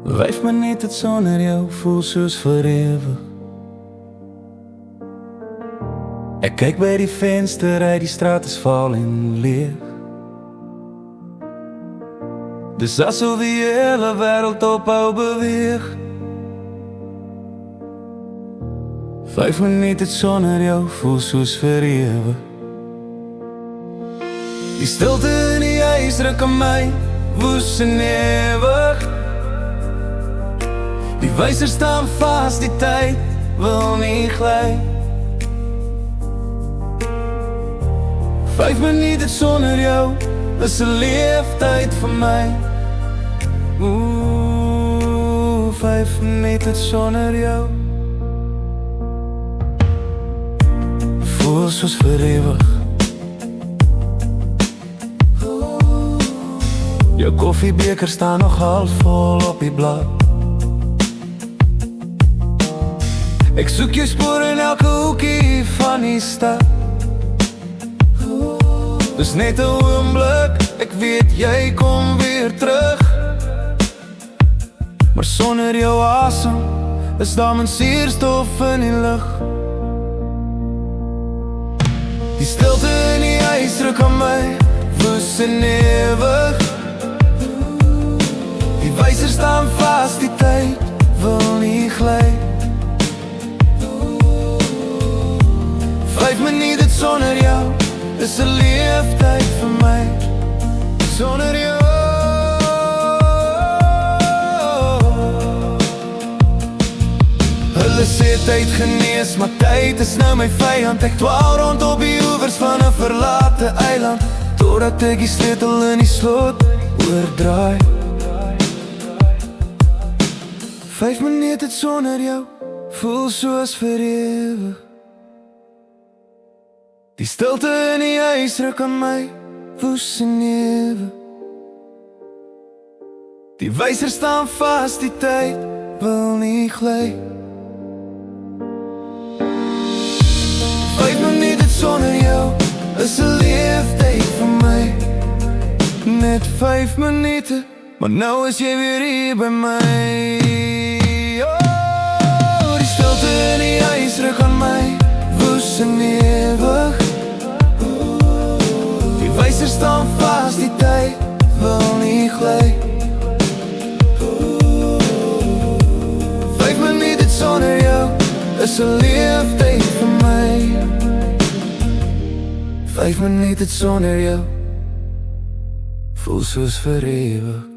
5 minute sonder jou voel soos vir ewig. Ek kyk by die venster uit, die straat is vaal en leeg. Dis asof die hele wêreld ophou beweeg. 5 minute sonder jou voel soos vir ewig. Die stilte in die huis ruk aan my, woes en ewig. Die wyser staan vas, die tyd wil nie gly. 5 minute sonder jou is 'n leeftyd vir my. 5 minute sonder jou voel soos vir ewig. Jou koffiebeker staan nog half vol op die blad. Ek soek jou spoor in elke hoekie van die stad. Dis net 'n oomblik, ek weet jy kom weer terug. Maar sonder jou asem is daar min suurstof in die lug. Die stilte in die huis ruk aan my, woes en ewig. Die wyser staan vas, die tyd wil nie gly. 5 minute sonder jou is 'n leeftyd vir my. Sonder jou. Hulle sê tyd genees, maar tyd is nou my vyand. Ek dwaal rond op die oewers van 'n verlate eiland, totdat ek die sleutel in die slot oordraai. 5 minute sonder jou voel soos vir ewig. Die stilte in die huis ruk aan my, woes en ewig. Die wyser staan vas, die tyd wil nie gly. 5 minute sonder jou is 'n leeftyd vir my. Net 5 minute, maar nou is jy weer hier by my. Oh, die stilte in die huis ruk aan my, woes en ewig. Die wyser staan vas, die tyd wil nie gly. 5 minute sonder jou is 'n leeftyd vir my. 5 minute sonder jou voel soos vir ewig.